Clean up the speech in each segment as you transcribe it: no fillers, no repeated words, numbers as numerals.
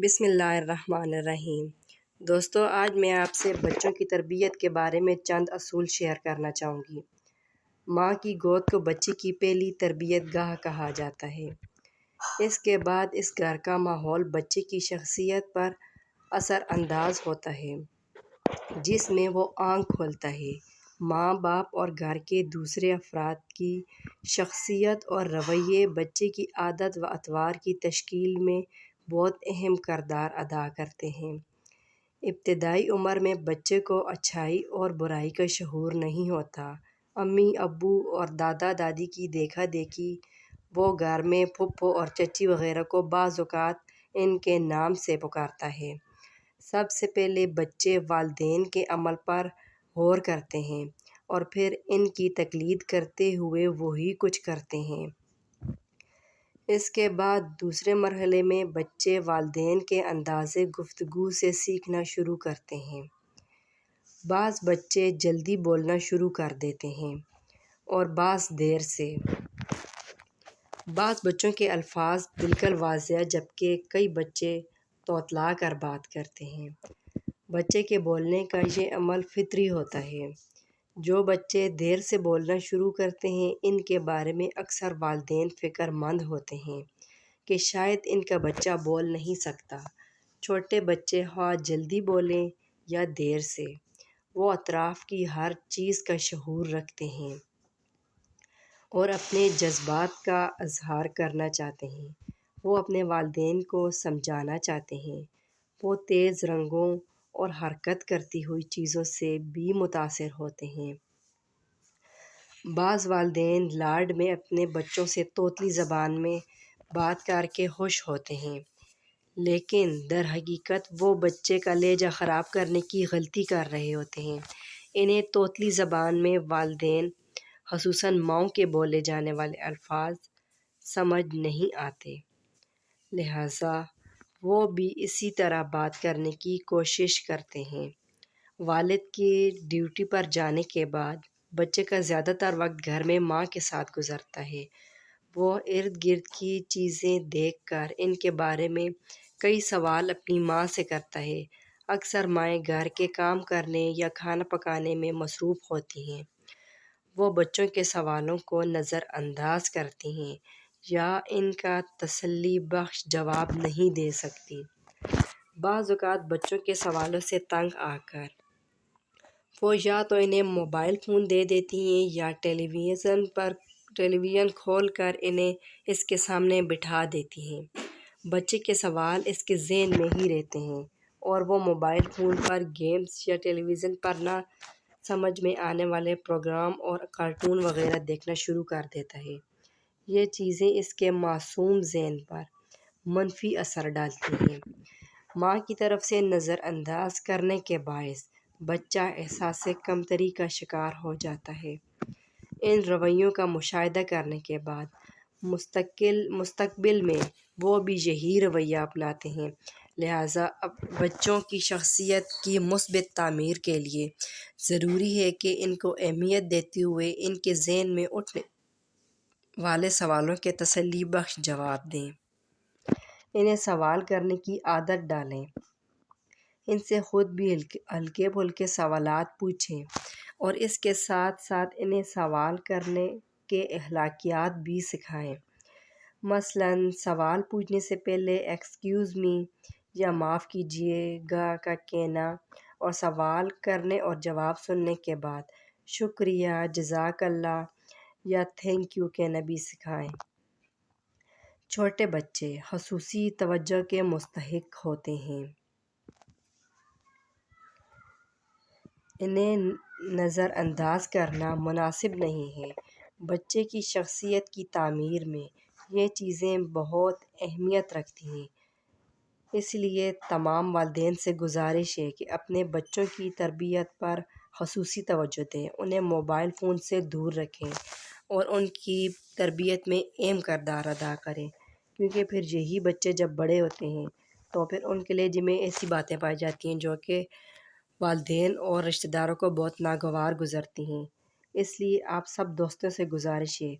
بسم اللہ الرحمن الرحیم۔ دوستو، آج میں آپ سے بچوں کی تربیت کے بارے میں چند اصول شیئر کرنا چاہوں گی۔ ماں کی گود کو بچے کی پہلی تربیت گاہ کہا جاتا ہے۔ اس کے بعد اس گھر کا ماحول بچے کی شخصیت پر اثر انداز ہوتا ہے، جس میں وہ آنکھ کھولتا ہے۔ ماں باپ اور گھر کے دوسرے افراد کی شخصیت اور رویے بچے کی عادت و اطوار کی تشکیل میں بہت اہم کردار ادا کرتے ہیں۔ ابتدائی عمر میں بچے کو اچھائی اور برائی کا شعور نہیں ہوتا۔ امی ابو اور دادا دادی کی دیکھا دیکھی وہ گھر میں پھپھو اور چچی وغیرہ کو بعض اوقات ان کے نام سے پکارتا ہے۔ سب سے پہلے بچے والدین کے عمل پر غور کرتے ہیں اور پھر ان کی تقلید کرتے ہوئے وہی کچھ کرتے ہیں۔ اس کے بعد دوسرے مرحلے میں بچے والدین کے انداز گفتگو سے سیکھنا شروع کرتے ہیں۔ بعض بچے جلدی بولنا شروع کر دیتے ہیں اور بعض دیر سے۔ بعض بچوں کے الفاظ بالکل واضح جبکہ کئی بچے توتلا کر بات کرتے ہیں۔ بچے کے بولنے کا یہ عمل فطری ہوتا ہے۔ جو بچے دیر سے بولنا شروع کرتے ہیں ان کے بارے میں اکثر والدین فکر مند ہوتے ہیں کہ شاید ان کا بچہ بول نہیں سکتا۔ چھوٹے بچے خواہ جلدی بولیں یا دیر سے، وہ اطراف کی ہر چیز کا شعور رکھتے ہیں اور اپنے جذبات کا اظہار کرنا چاہتے ہیں۔ وہ اپنے والدین کو سمجھانا چاہتے ہیں۔ وہ تیز رنگوں اور حرکت کرتی ہوئی چیزوں سے بھی متاثر ہوتے ہیں۔ بعض والدین لاڈ میں اپنے بچوں سے توتلی زبان میں بات کر کے خوش ہوتے ہیں، لیکن در حقیقت وہ بچے کا لہجہ خراب کرنے کی غلطی کر رہے ہوتے ہیں۔ انہیں توتلی زبان میں والدین، خصوصاً ماؤں کے بولے جانے والے الفاظ سمجھ نہیں آتے، لہٰذا وہ بھی اسی طرح بات کرنے کی کوشش کرتے ہیں۔ والد کی ڈیوٹی پر جانے کے بعد بچے کا زیادہ تر وقت گھر میں ماں کے ساتھ گزرتا ہے۔ وہ ارد گرد کی چیزیں دیکھ کر ان کے بارے میں کئی سوال اپنی ماں سے کرتا ہے۔ اکثر مائیں گھر کے کام کرنے یا کھانا پکانے میں مصروف ہوتی ہیں۔ وہ بچوں کے سوالوں کو نظر انداز کرتی ہیں یا ان کا تسلی بخش جواب نہیں دے سکتی۔ بعض اوقات بچوں کے سوالوں سے تنگ آ کر وہ یا تو انہیں موبائل فون دے دیتی ہیں یا ٹیلی ویژن کھول کر انہیں اس کے سامنے بٹھا دیتی ہیں۔ بچے کے سوال اس کے ذہن میں ہی رہتے ہیں اور وہ موبائل فون پر گیمز یا ٹیلی ویژن پر نہ سمجھ میں آنے والے پروگرام اور کارٹون وغیرہ دیکھنا شروع کر دیتا ہے۔ یہ چیزیں اس کے معصوم ذہن پر منفی اثر ڈالتی ہیں۔ ماں کی طرف سے نظر انداز کرنے کے باعث بچہ احساس کمتری کا شکار ہو جاتا ہے۔ ان رویوں کا مشاہدہ کرنے کے بعد مستقبل میں وہ بھی یہی رویہ اپناتے ہیں۔ لہٰذا بچوں کی شخصیت کی مثبت تعمیر کے لیے ضروری ہے کہ ان کو اہمیت دیتے ہوئے ان کے ذہن میں اٹھنے والے سوالوں کے تسلی بخش جواب دیں۔ انہیں سوال کرنے کی عادت ڈالیں۔ ان سے خود بھی ہلکے پھلکے سوالات پوچھیں اور اس کے ساتھ ساتھ انہیں سوال کرنے کے اخلاقیات بھی سکھائیں۔ مثلاً سوال پوچھنے سے پہلے ایکسکیوز می یا معاف کیجیے گا کا کہنا اور سوال کرنے اور جواب سننے کے بعد شکریہ، جزاک اللہ یا تھینک یو کہنا بھی سکھائیں۔ چھوٹے بچے خصوصی توجہ کے مستحق ہوتے ہیں۔ انہیں نظر انداز کرنا مناسب نہیں ہے۔ بچے کی شخصیت کی تعمیر میں یہ چیزیں بہت اہمیت رکھتی ہیں۔ اس لیے تمام والدین سے گزارش ہے کہ اپنے بچوں کی تربیت پر خصوصی توجہ دیں، انہیں موبائل فون سے دور رکھیں اور ان کی تربیت میں اہم کردار ادا کریں، کیونکہ پھر یہی بچے جب بڑے ہوتے ہیں تو پھر ان کے لہجے میں ایسی باتیں پائی جاتی ہیں جو کہ والدین اور رشتہ داروں کو بہت ناگوار گزرتی ہیں۔ اس لیے آپ سب دوستوں سے گزارش ہے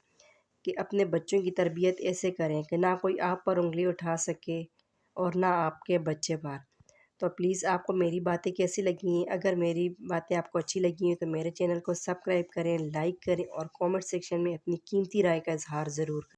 کہ اپنے بچوں کی تربیت ایسے کریں کہ نہ کوئی آپ پر انگلی اٹھا سکے اور نہ آپ کے بچے پر۔ تو پلیز آپ کو میری باتیں کیسی لگی ہیں؟ اگر میری باتیں آپ کو اچھی لگی ہیں تو میرے چینل کو سبسکرائب کریں، لائک کریں اور کامنٹ سیکشن میں اپنی قیمتی رائے کا اظہار ضرور کریں۔